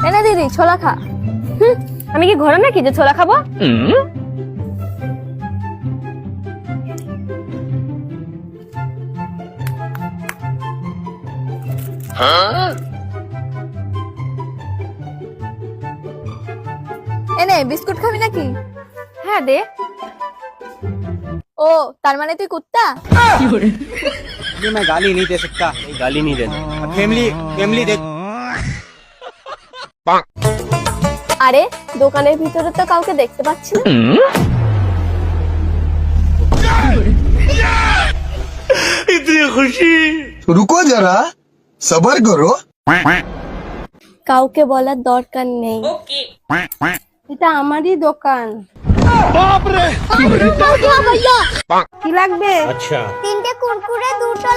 এনে দিদি ছোলা খা। আমি কি ঘরে নাকি যে ছোলা খাবো? এনে বিস্কুট খাবি নাকি? হ্যাঁ দে। ও তার মানে তুই কুত্তা? ये मैं गाली नहीं दे सकता, गाली नहीं देना। फैमिली फैमिली देख। আরে দোকানের ভিতরে তো কাউকে দেখতে পাচ্ছি না। इतनी खुशी। रुको जरा सबर करो। কাউকে বলার দরকার নেই। এটা আমারই দোকান। কি লাগবে? अच्छा। তিনটে কুরকুরে দুটো